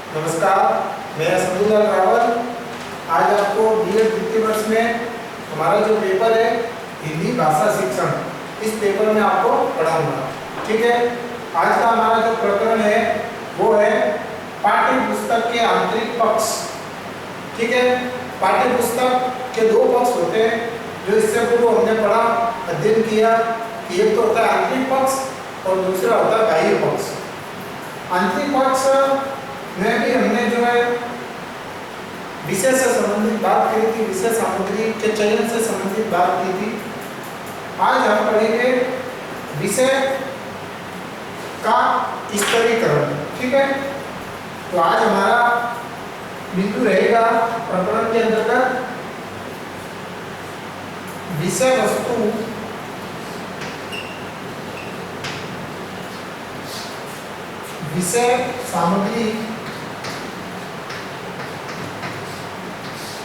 नमस्कार, मैं संजूलाल रावल। आज आपको बीएड द्वितीय वर्ष में हमारा जो पेपर है हिंदी भाषा शिक्षण, इस पेपर में आपको पढ़ाऊंगा। ठीक है, आज का हमारा जो प्रकरण है वो है पाठ्य पुस्तक के आंतरिक पक्ष। ठीक है, पाठ्य पुस्तक के दो पक्ष होते हैं जो इससे पूर्व हमने पढ़ा, अध्ययन किया कि एक तो होता है आंतरिक पक्ष और दूसरा होता है बाह्य पक्ष। आंतरिक पक्ष में भी हमने जो है विषय से संबंधित बात करी थी, विषय सामग्री के चयन से संबंधित बात की थी। आज हम पढ़ेंगे विषय का स्तरीकरण। ठीक है, तो आज हमारा बिंदु रहेगा प्रकरण के अंतर्गत विषय वस्तु विषय सामग्री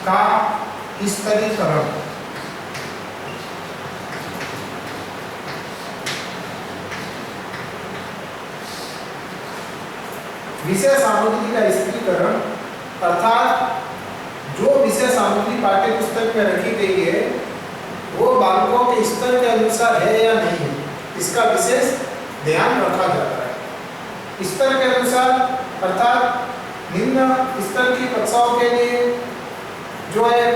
का स्तरीकरण। विषय सामग्री का स्तरीकरण अर्थात जो विषय सामग्री पाठ्य पुस्तक में रखी गई है वो बालकों के स्तर के अनुसार है या नहीं है, इसका विशेष ध्यान रखा जाता है। स्तर के अनुसार अर्थात निम्न स्तर की कक्षाओं के लिए जो है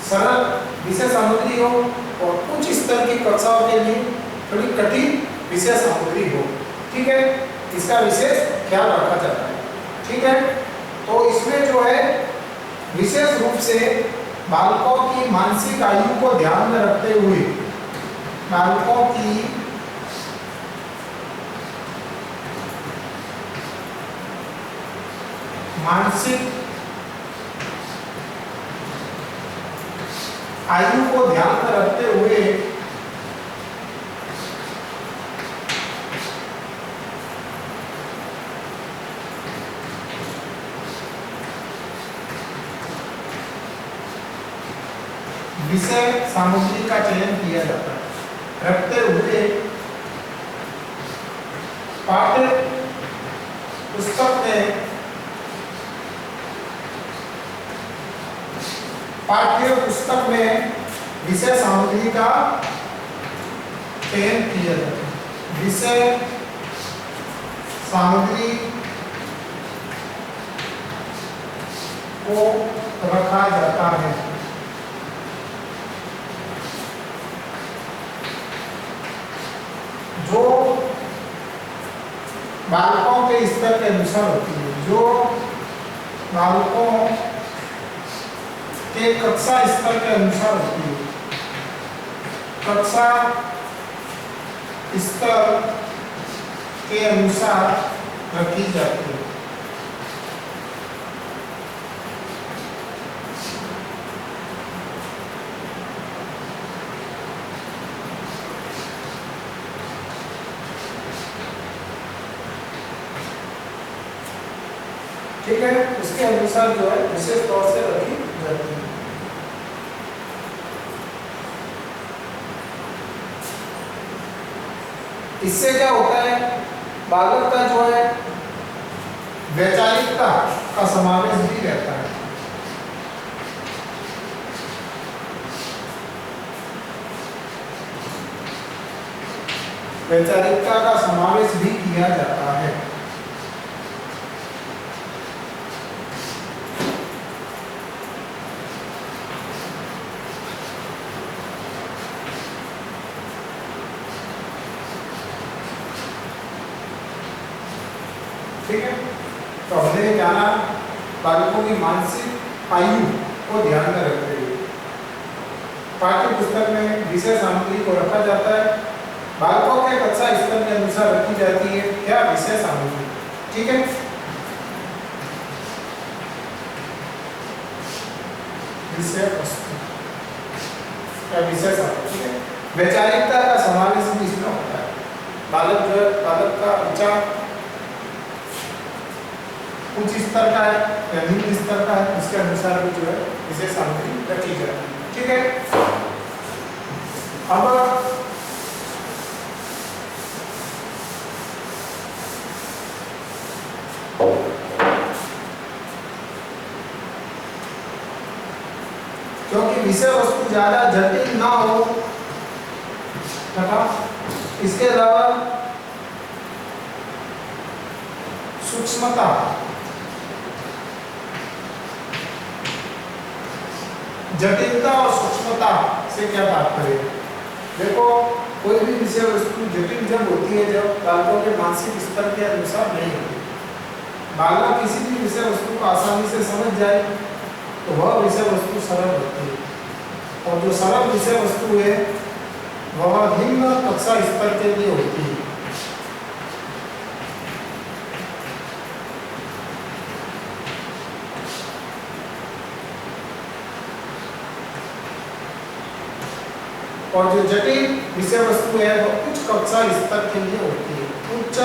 सरल विषय सामग्री हो और उच्च स्तर की कक्षाओं के लिए थोड़ी कठिन विषय सामग्री हो। ठीक है, इसका विशेष ख्याल रखा जाता है। ठीक है, तो इसमें जो है विशेष रूप से बालकों की मानसिक आयु को ध्यान में रखते हुए बालकों की मानसिक आयु को ध्यान में रखते हुए विषय सामग्री का चयन किया जाता है। रखते हुए पाठ्य पुस्तक में विषय सामग्री का चयन किया जाता है। विषय सामग्री को रखा जाता है। जो बालकों के स्तर के अनुसार होती है, जो बालकों के कक्षा स्तर के अनुसार होती है। कक्षा स्तर के अनुसार रखी जाती है। ठीक है, उसके अनुसार जो है विशेष तौर से रखी जाती है। इससे क्या होता है, बालक का जो है वैचारिकता का समावेश भी रहता है। वैचारिकता का समावेश भी किया जाता है। ठीक है, तो हमने जाना बालकों की मानसिक आयु को ध्यान में रखते हुए पाठ्य पुस्तक में विषय सामग्री को रखा जाता है। बालकों के कक्षा स्तर के अनुसार रखी जाती है क्या विषय सामग्री। ठीक है, विषय वस्तु या विषय सामग्री है। वैचारिकता का समावेश भी इसमें होता है। बालक का विचार उच्च स्तर का है या निम्न स्तर का है, उसके अनुसार भी जो है विशेष सामग्री रखी जाती है। ठीक है, अब क्योंकि विषय वस्तु ज्यादा जटिल ना हो तथा इसके अलावा सूक्ष्मता, जटिलता और सूक्ष्मता से क्या तात्पर्य? देखो, कोई भी विषय वस्तु जटिल जब होती है जब बालकों के मानसिक स्तर के अनुसार नहीं होती। बालक किसी भी विषय वस्तु को आसानी से समझ जाए तो वह विषय वस्तु सरल होती है, और जो सरल विषय वस्तु है वह निम्न कक्षा स्तर के लिए होती है। और जो जटिल विषय वस्तु है वह उच्च कक्षा स्तर के लिए होती है, उच्च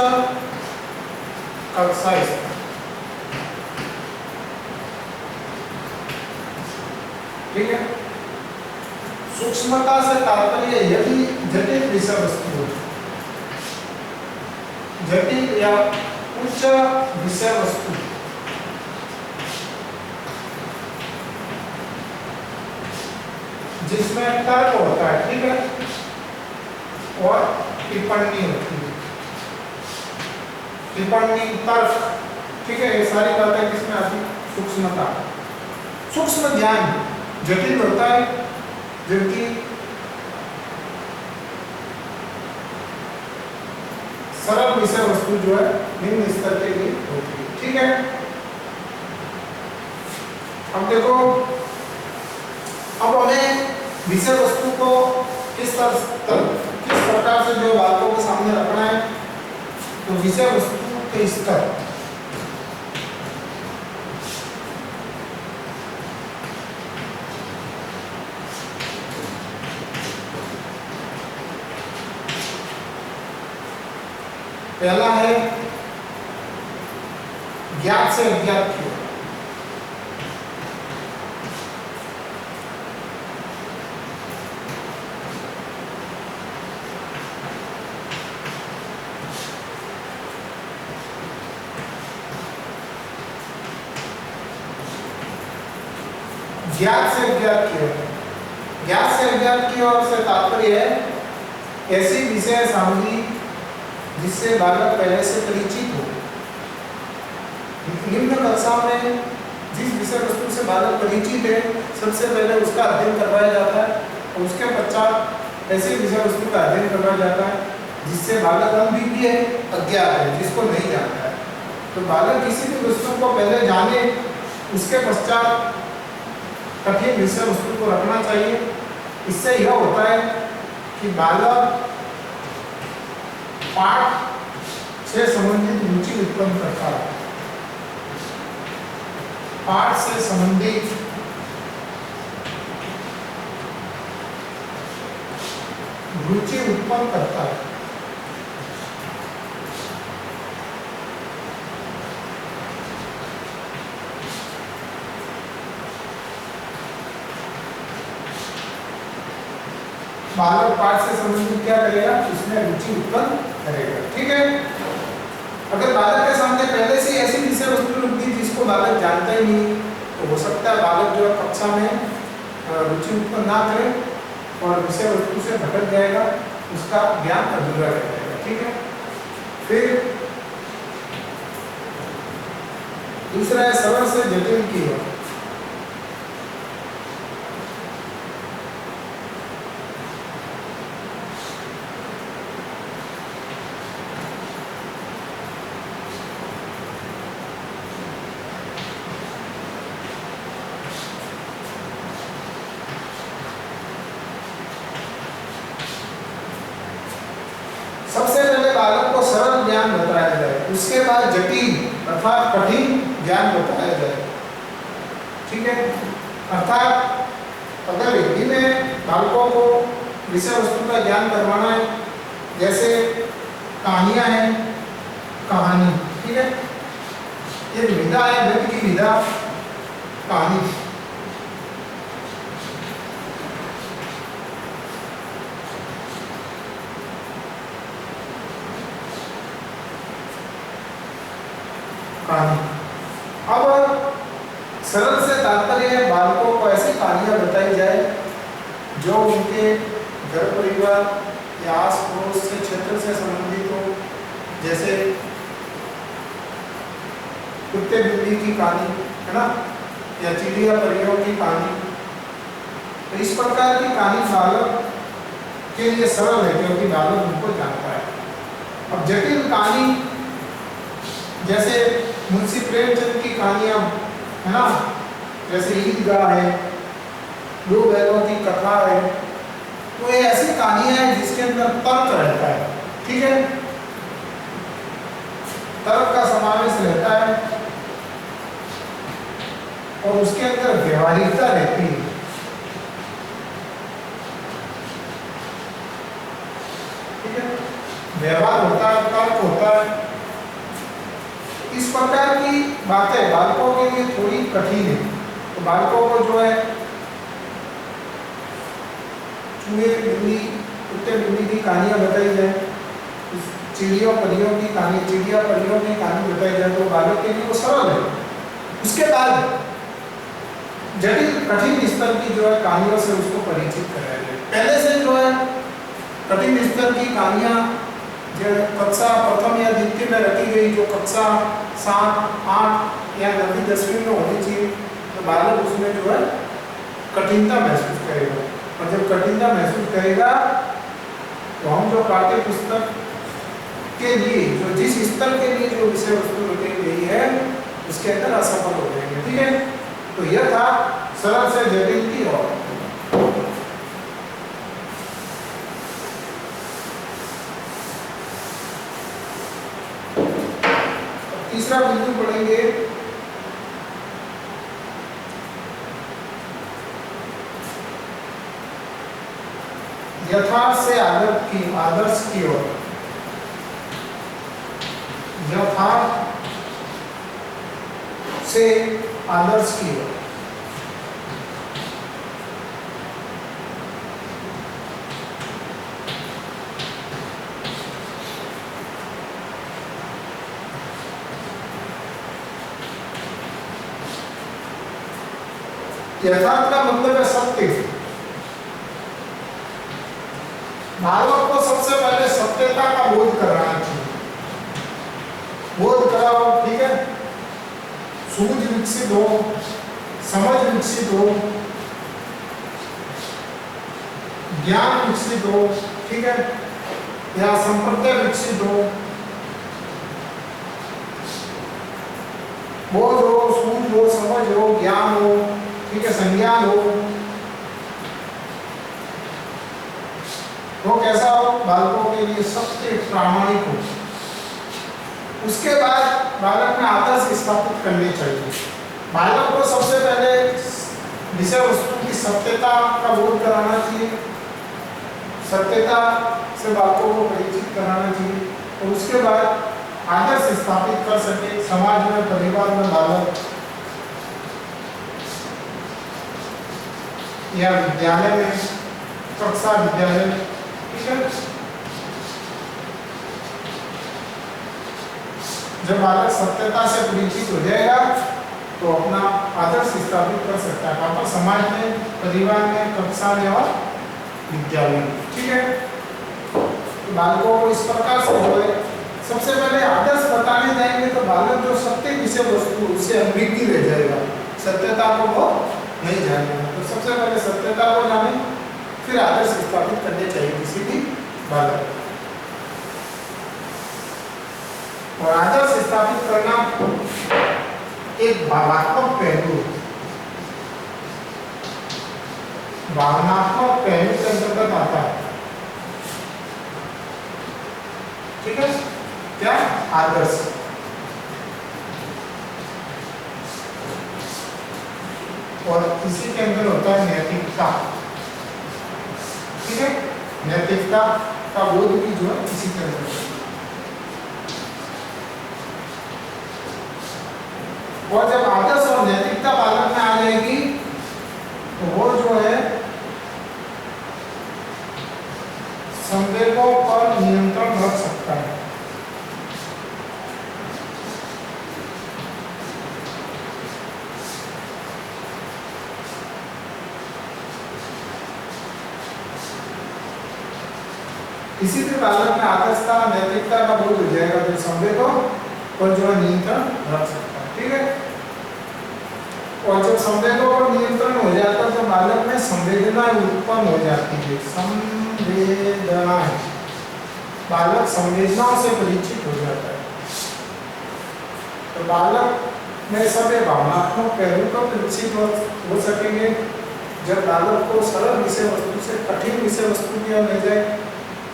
कक्षा स्तर। ठीक है। सूक्ष्मता से तात्पर्य यदि जटिल विषय वस्तु हो, जटिल या उच्च विषय वस्तु जिसमें तर्क होता है, ठीक है, और टिप्पणी होती है, टिप्पणी, तर्क, ठीक है, ये सारी बातें किसमें आती? सूक्ष्मता। सूक्ष्म ज्ञान जटिल होता है जबकि सरल विषय वस्तु जो है निम्न स्तर के लिए होती है। ठीक है। अब देखो, अब हमें विषय वस्तु को किस प्रकार से जो बातों के सामने रखना है, तो विषय वस्तु के स्तर, पहला है ज्ञात से अज्ञात की ओर। ज्ञात से अज्ञात की ओर। ज्ञात से अज्ञात की ओर से तात्पर्य है ऐसी विषय सामग्री जिससे बालक पहले से परिचित हो। निम्न कक्षा में जिस विषय वस्तु से बालक परिचित है सबसे पहले उसका अध्ययन करवाया जाता है, और उसके पश्चात ऐसे विषय वस्तु का अध्ययन करवाया जाता है जिससे बालक अनभिज्ञ है, अज्ञात है, जिसको नहीं जानता है। तो बालक किसी भी वस्तु को पहले जाने, उसके पश्चात कठिन विषय वस्तु को रखना चाहिए। इससे यह होता है कि बालक पाठ से संबंधित रुचि उत्पन्न करता है, पाठ से संबंधित रुचि उत्पन्न करता है। बालक पाठ से संबंधित क्या करेगा? उसमें रुचि उत्पन्न करेगा। ठीक है। अगर बालक के सामने पहले से ऐसी विषय वस्तु रख दी जिसको बालक जानता ही नहीं, तो हो सकता है बालक जो कक्षा में रुचि उत्पन्न ना करे और विषय वस्तु से भटक जाएगा, उसका ज्ञान अधूरा रह जाएगा। ठीक है। फिर दूसरा है सरल से जटिल की ओर। सबसे पहले बालक को सरल ज्ञान बताया जाए, उसके बाद जटिल अर्थात कठिन ज्ञान बताया जाए। ठीक है। अर्थात अगर हिंदी में बालकों को विषय वस्तु का ज्ञान करवाना है, जैसे कहानियां हैं, कहानी, ठीक है, ये विधा है, गद्य की विधा, कहानी। अब सरल से तात्पर्य है बालकों को ऐसी कहानी कहानियाँ बताई जाए जो उनके घर परिवार या आस पड़ोस के क्षेत्र से संबंधित हो, जैसे कुत्ते बिल्ली की कहानी है ना, या चिड़िया परियों की कहानी। तो इस प्रकार की कहानी बालक के लिए सरल है क्योंकि बालक उनको जानता है। अब जटिल कहानी जैसे मुंशी प्रेमचंद की कहानियां है ना, जैसे ईदगाह है, दो बैलों की कथा है, तो ये ऐसी कहानियां हैं जिसके अंदर तर्क रहता है। ठीक है, तर्क का समावेश रहता है और उसके अंदर व्यवहारिकता रहती है। ठीक है, व्यवहार होता है, तर्क होता है। इस प्रकार की बातें बालकों के लिए थोड़ी कठिन है, तो बालकों को जो है चूहे बिल्ली कुत्ते बिल्ली की कहानियां बताई जाए, चिड़ियों परियों की कहानी, चिड़िया परियों की कहानी बताई जाए, तो बालक के लिए वो सरल है। उसके बाद जटिल कठिन स्तर की जो है कहानियों से उसको परिचित कराया जाए। पहले से जो है कठिन स्तर की कहानियां जो कक्षा प्रथम या द्वितीय में रखी गई, जो कक्षा 7, 8 या 9वीं 10वीं में होनी चाहिए, तो बालक उसमें जो है कठिनता महसूस करेगा। और जब कठिनता महसूस करेगा तो हम जो पाठ्य पुस्तक के लिए जो जिस स्तर के लिए जो विषय वस्तु रखी गई है उसके अंदर असफल हो जाएंगे। ठीक है, तो यह था सरल से जटिल की ओर। तीसरा बिंदु पढ़ेंगे यथार्थ से आदर्श की ओर। यथार्थ से आदर्श की ओर। यथार्थ का मतलब है सत्य। बालक को सबसे पहले सत्यता का बोध कराना चाहिए। बोध कराओ, ठीक है, सूझ विकसित हो, समझ विकसित हो, ज्ञान विकसित हो, ठीक है, या संप्रदाय विकसित हो, बोध हो, सूझ हो, समझ हो, ज्ञान हो, ठीक है, संज्ञान हो, तो कैसा हो? बालकों के लिए सत्य प्रामाणिक हो। उसके बाद बालक में आदर्श स्थापित करनी चाहिए। बालक को सबसे पहले विषय वस्तु की सत्यता का बोध कराना चाहिए, सत्यता से बालकों को परिचित कराना चाहिए, और उसके बाद आदर्श स्थापित कर सके समाज में, परिवार में बालक, या विद्यालय में, कक्षा विद्यालय में। ठीक है, जब बालक सत्यता से परिचित हो जाएगा तो अपना आदर्श स्थापित कर सकता है, पर समाज में, परिवार में, कक्षा में और विद्यालय में। ठीक है, तो बालकों को इस प्रकार से जो है सबसे पहले आदर्श बताने जाएंगे तो बालक जो सत्य विषय वस्तु उससे अनभिज्ञ रह जाएगा, सत्यता को वो नहीं जानेगा। तो सबसे पहले सत्यता को जाने, फिर आदर्श स्थापित करने चाहिए किसी भी बालक। और आदर्श स्थापित करना एक भावनात्मक पहलू, भावनात्मक पहलू के अंतर्गत आता है। ठीक है, क्या? आदर्श। और इसी के अंदर होता है नैतिकता। ठीक है, नैतिकता का बोध भी जो है इसी के अंदर है। और जब आदर्श और नैतिकता बालक में आ जाएगी तो वो जो है संवेगों पर नियंत्रण रख सकता है। इसी से बालक में आदर्शता नैतिकता का बोध हो जाएगा, जो संवेगों और जो नियंत्रण रख सकता है। ठीक है, और जब संवेगों पर नियंत्रण हो जाता है तो बालक में संवेदनाएं उत्पन्न हो जाती है। संवेदनाएं, बालक संवेदनाओं से परिचित हो जाता है। तो बालक में सभी भावनात्मक पहलू का परिचित हो सकेंगे जब बालक को सरल विषय वस्तु से कठिन विषय वस्तु की ओर ले जाए,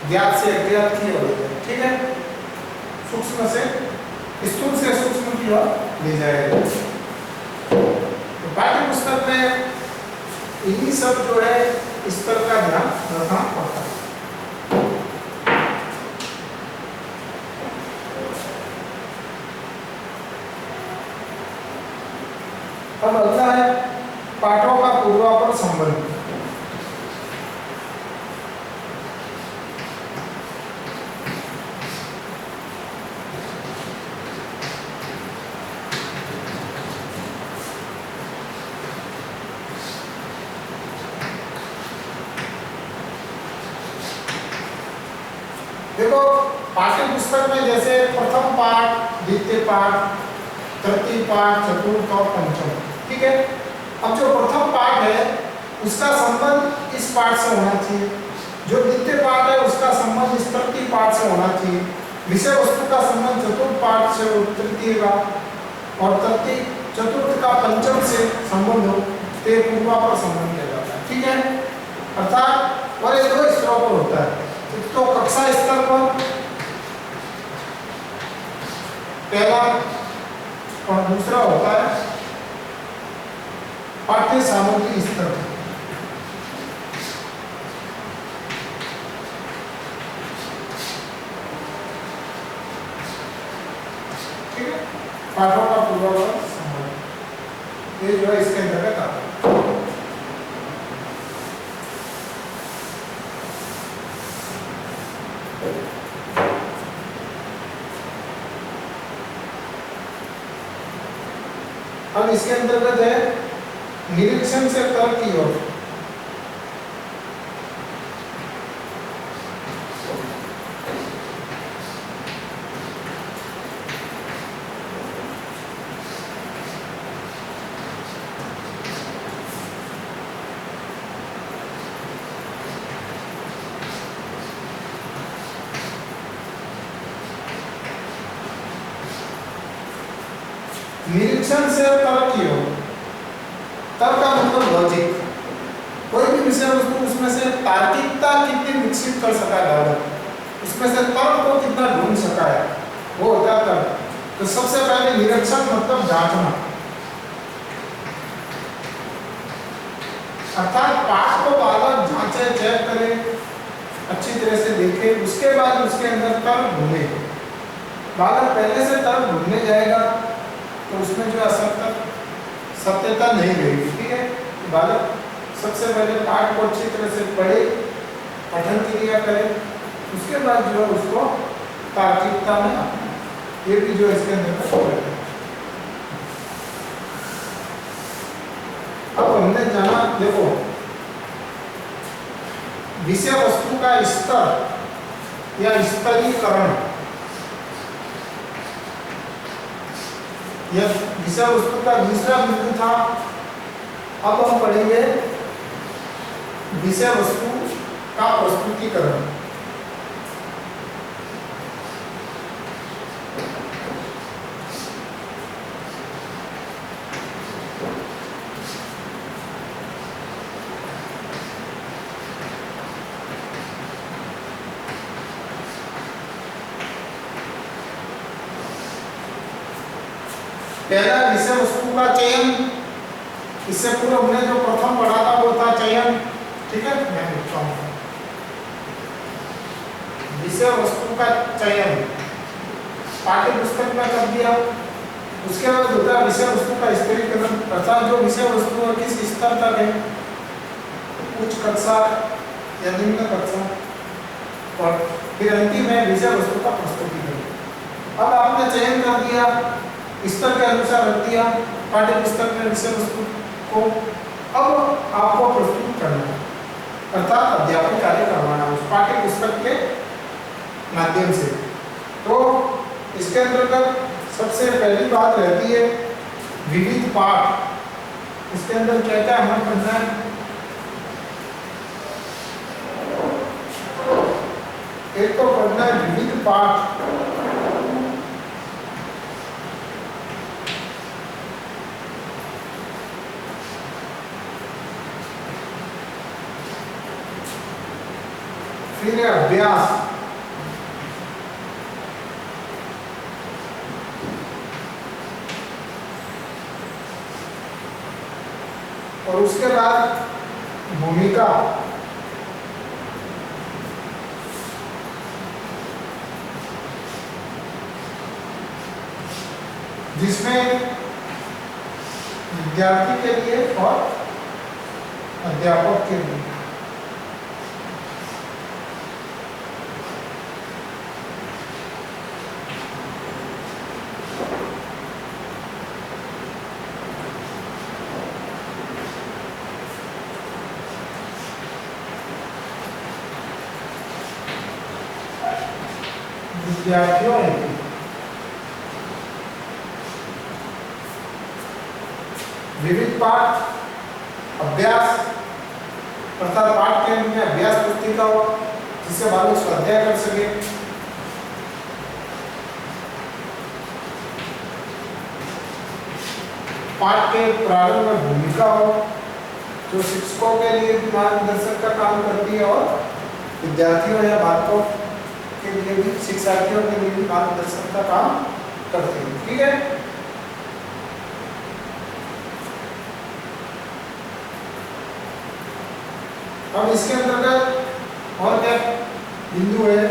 ज्ञात से अज्ञात की ओर ले जाए। ठीक है, सूक्ष्म से स्थूल से सूक्ष्म की ओर ले जाएगा। तो पाठ्य पुस्तक में इन्हीं सब जो है इस पर का ध्यान रखना पड़ता है। अब अगला है पाठों का पूर्वापर संबंध। देखो, पाठ्य पुस्तक में जैसे प्रथम पाठ, द्वितीय पाठ, तृतीय पाठ, चतुर्थ और पंचम। ठीक है, अब जो प्रथम पाठ है उसका संबंध इस पाठ से होना चाहिए, जो द्वितीय पाठ है उसका संबंध इस तृतीय पाठ से होना चाहिए, विषय वस्तु का संबंध चतुर्थ पाठ से और तृतीय का, और तृतीय चतुर्थ का पंचम से संबंध हो तो पूर्वापर संबंध किया जाता है। ठीक है, अर्थात और ये दो स्तरों पर होता है। तो कक्षा स्तर पर पहला और दूसरा होता है पाठ्य सामग्री स्तर। ठीक है, पाठों का पूर्वापर संबंध ये जो है इसके अंतर्गत आता है। अब इसके अंतर्गत है निरीक्षण से तर्क की ओर। निरीक्षण से तर्क की ओर। तर्क का मतलब लॉजिक, कोई भी विषय वस्तु उसमें से तार्किकता कितनी विकसित कर सका है, उसमें से तर्क को कितना ढूंढ सका है, वो होता है तर्क। तो सबसे पहले निरीक्षण मतलब जांचना, अर्थात पाठ को बालक जांचे, चेक करे, अच्छी तरह से देखे, उसके बाद उसके अंदर तर्क ढूंढे। बालक पहले से तर्क ढूंढने जाएगा तो उसमें जो सत्यता नहीं रहेगी। ठीक है, बालक सबसे पहले पाठ को अच्छी तरह से पढ़े, पठन क्रिया करे, उसके बाद जो है उसको तार्किकता में ये भी जो इसके अंदर है। अब हमने जाना, देखो विषय वस्तु का स्तर या स्तरीकरण, यह विषय वस्तु का दूसरा बिंदु था। अब हम पढ़ेंगे विषय वस्तु का प्रस्तुतीकरण। पहला विषय वस्तु का चयन, इससे पूर्व हमने जो प्रथम पढ़ा था वो था चयन। ठीक है, मैं लिखता हूँ विषय वस्तु का चयन पाठ्य पुस्तक में कर दिया। उसके बाद होता है विषय वस्तु का स्तरीकरण, अर्थात जो विषय वस्तु है किस स्तर तक है, उच्च कक्षा या निम्न कक्षा, और फिर अंतिम है विषय वस्तु का प्रस्तुतीकरण। अब आपने चयन कर दिया, स्तर के अनुसार रख दिया पाठ्य पुस्तक में विषय वस्तु को। अब आपको प्रस्तुत करना है, अर्थात अध्यापन कार्य करवाना है उस पाठ्य पुस्तक के माध्यम से। तो इसके अंतर्गत सबसे पहली बात रहती है विविध पाठ। इसके अंदर क्या क्या हमें पढ़ना है? एक तो पढ़ना है विविध पाठ, फिर है अभ्यास, और उसके बाद भूमिका, जिसमें विद्यार्थी के लिए और अध्यापक के लिए। विद्यार्थियों विविध पाठ, अभ्यास अर्थात पाठ के में अभ्यास पुस्तिका हो जिससे बालक स्वाध्याय कर सके। पाठ के प्रारंभ में भूमिका हो जो शिक्षकों के लिए भी मार्गदर्शन का काम करती है और विद्यार्थियों या बालकों के लिए भी, शिक्षार्थियों के लिए भी मार्गदर्शन का काम करती है। ठीक है। अब इसके अंतर्गत और क्या बिंदु है?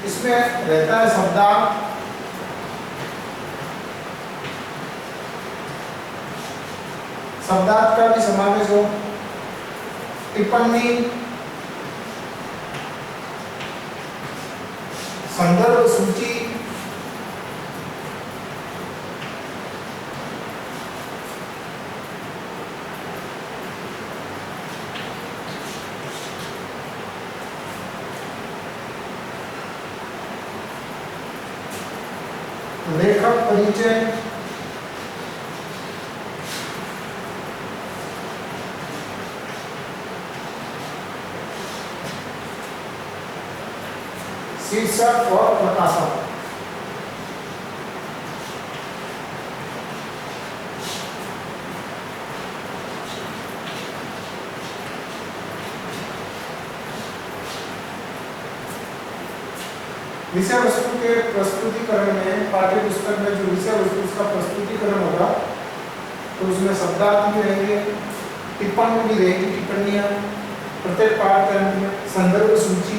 इसमें रहता है शब्दार्थ, शब्दार्थ का भी समावेश हो, टिप्पणी, संदर्भ सूची, लेखक परिचय, शीर्षक और प्रकाशक। विषय वस्तु के प्रस्तुतिकरण में, पाठ्य पुस्तक में जो विषय वस्तु उसका प्रस्तुतिकरण होगा तो उसमें शब्दार्थ भी रहेंगे, टिप्पणी भी रहेगी, टिप्पणियां प्रत्येक पाठ के अंत में, संदर्भ सूची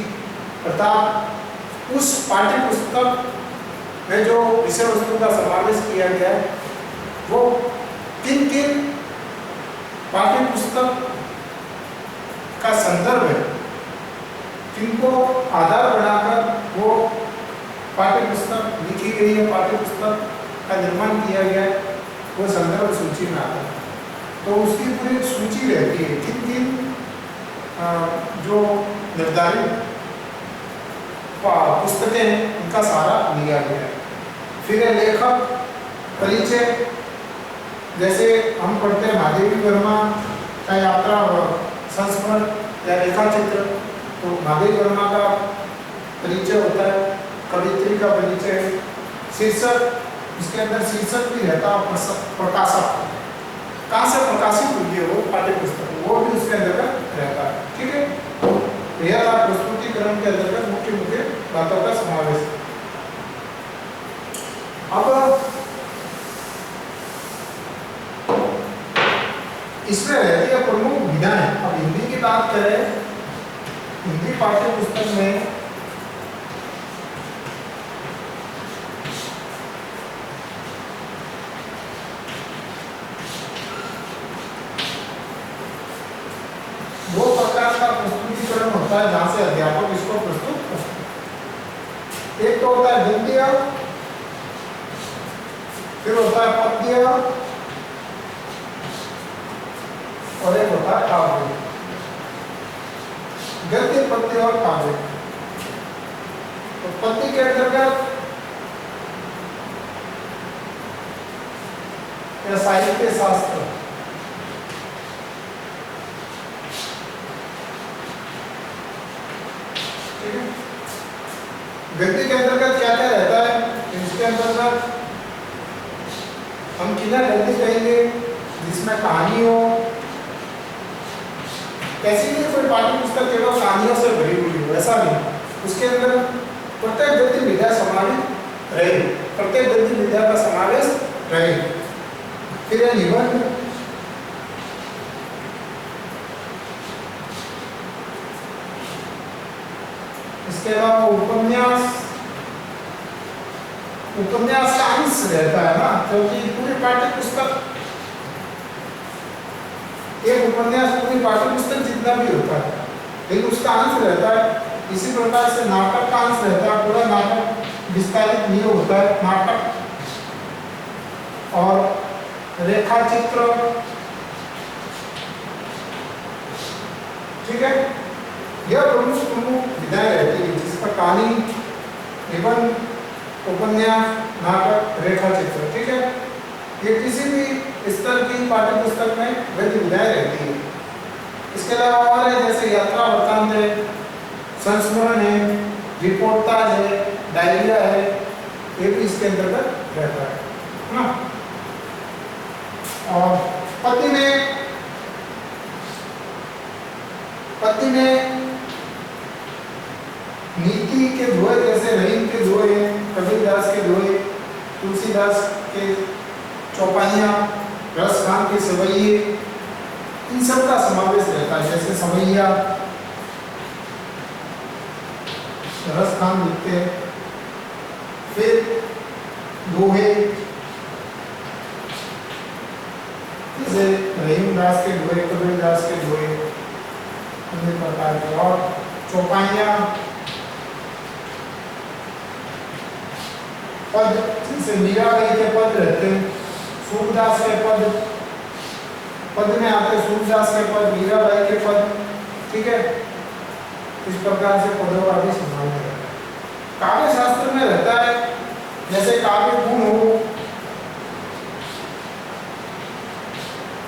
अर्थात उस पाठ्य पुस्तक में जो विषय वस्तु का समावेश किया गया है वो किन किन पाठ्य पुस्तक का संदर्भ है, किनको आधार बनाकर वो पाठ्य पुस्तक लिखी गई है, पाठ्य पुस्तक का निर्माण किया गया है, वो संदर्भ सूची में आता है। तो उसकी पूरी सूची रहती है किन किन जो निर्धारित पुस्तकें हैं उनका सारा लिया गया है। फिर है लेखक परिचय, जैसे हम पढ़ते हैं महादेवी वर्मा का यात्रा संस्मरण या रेखा चित्र, तो महादेवी वर्मा का परिचय होता है, कवित्री का परिचय है, शीर्षक, इसके अंदर शीर्षक भी रहता है, प्रकाशक कहाँ से प्रकाशित हुई है वो पाठ्य पुस्तक, वो भी उसके अंतर्गत रहता है। ठीक है। तो यह था प्रस्तुतिकरण के अंतर्गत मुख्य मुख्य बातों का समावेश। अब इसमें रहती है प्रमुख विधाएं। अब हिंदी की बात करें, हिंदी पाठ्य पुस्तक में दो प्रकार का प्रस्तुतिकरण होता है जहां से अध्यापक इसको प्रस्तुत करते हैं। एक तो होता है गद्य, फिर होता है पद्य, होता है काव्य। गद्य, पद्य और काव्य। तो पद्य के अंतर्गत साहित्य शास्त्र, ठीक है। गद्य के अंतर्गत क्या क्या रहता है? इसके अंतर्गत हम कितना गद्य कहेंगे जिसमें कहानी हो, कैसी भी कोई पाठ्य पुस्तक केवल कहानियों से भरी हुई हो, ऐसा नहीं। उसके अंदर प्रत्येक गद्य विधा समावित रहे, प्रत्येक गद्य विधा का समावेश रहे। फिर है निबंध, इसके अलावा उपन्यास। उपन्यास का अंश रहता है ना, क्योंकि पूरी पाठ्य पुस्तक, एक उपन्यास पूरी पाठ्य पुस्तक जितना भी होता है लेकिन उसका अंश रहता है। इसी प्रकार से नाटक का अंश रहता है, पूरा नाटक विस्तारित नहीं होता है। नाटक और रेखा चित्र, ठीक है। यह प्रमुख विधाएं रहती है जिसका कहानी, निबंध, उपन्यास, नाटक, रेखा चित्र, ठीक है। ये किसी भी स्तर की पाठ्य पुस्तक में गद्य विधाएं रहती है। इसके अलावा और है जैसे यात्रा वृत्तांत है, संस्मरण है, रिपोर्टाज है, डायरिया है, ये भी इसके अंतर्गत रहता है ना। और पद्य में नीति के दोहे जैसे रहीम के दोहे, कबीरदास के दोहे, तुलसीदास के चौपाइयाँ, रसखान के सवैये, इन सब का समावेश रहता है। जैसे सवैया रसखान लिखते हैं, फिर दोहे जैसे रहीमदास के दोहे, कबीरदास के दोहे, अन्य प्रकार के, और चौपाइयाँ, पद जैसे मीराबाई के पद रहते हैं, सूरदास के पद में आते हैं, सूरदास के पद, मीराबाई के पद, ठीक है। इस प्रकार से पदों का भी संभालना रहता है। काव्य शास्त्र में रहता है जैसे काव्य गुण हो,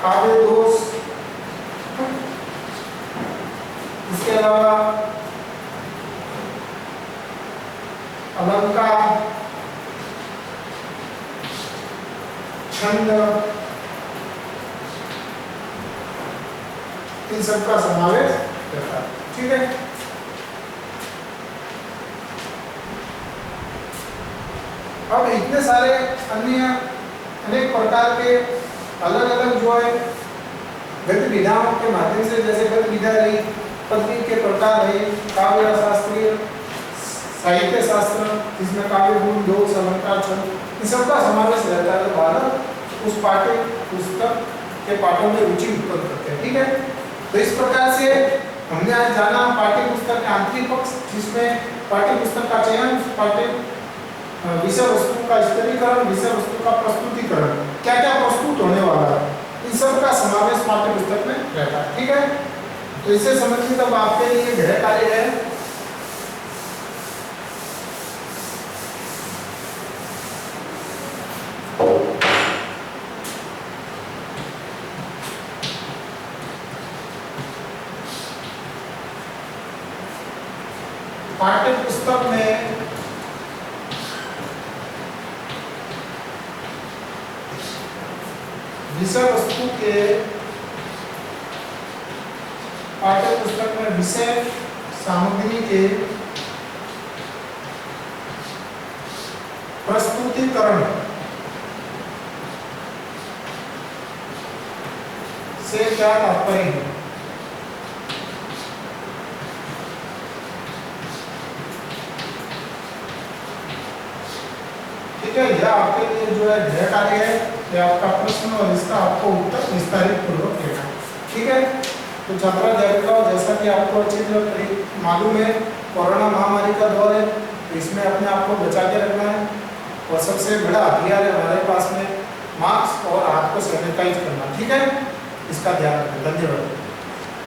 काव्य दोष, इसके अलावा अलंकार, छंद, इन सब का समावेश रहता है, ठीक है। अब इतने सारे अन्य अनेक प्रकार के अलग अलग जो है गद्य विधाओं के माध्यम से, जैसे गद्य विधा रही, पद्य के प्रकार रहे, काव्य शास्त्रीय, साहित्य शास्त्र जिसमें काव्य गुण, दोष, अलंकार, छंद, इन सब का समावेश रहता है। तो बालक उस पाठ्य पुस्तक के पाठों में रुचि उत्पन्न करते हैं, ठीक है। तो इस प्रकार से हमने आज जाना पाठ्य पुस्तक के आंतरिक पक्ष, जिसमें पाठ्य पुस्तक का चयन, पाठ्य विषय वस्तु का स्तरीकरण, विषय वस्तु का प्रस्तुतिकरण, क्या क्या प्रस्तुत होने वाला है, इन सब का समावेश पाठ्य पुस्तक में रहता है, ठीक है। तो इसे समझने तब आपके लिए गृह कार्य है। पाठ्य पुस्तक में विषय वस्तु के, पाठ्य पुस्तक में विषय सामग्री के प्रस्तुतिकरण से क्या तात्पर्य है? ठीक है, यह आपके लिए जो है गृह कार्य है, यह आपका प्रश्न और इसका आपको उत्तर विस्तारित पूर्वक देना, ठीक है। तो छात्राध्यापकों, जैसा कि आपको अच्छी तरह मालूम है, कोरोना महामारी का दौर है, तो इसमें अपने आप को बचा के रखना है, और सबसे बड़ा हथियार है हमारे पास में मास्क और हाथ को सैनिटाइज करना, ठीक है। इसका ध्यान रखें। धन्यवाद।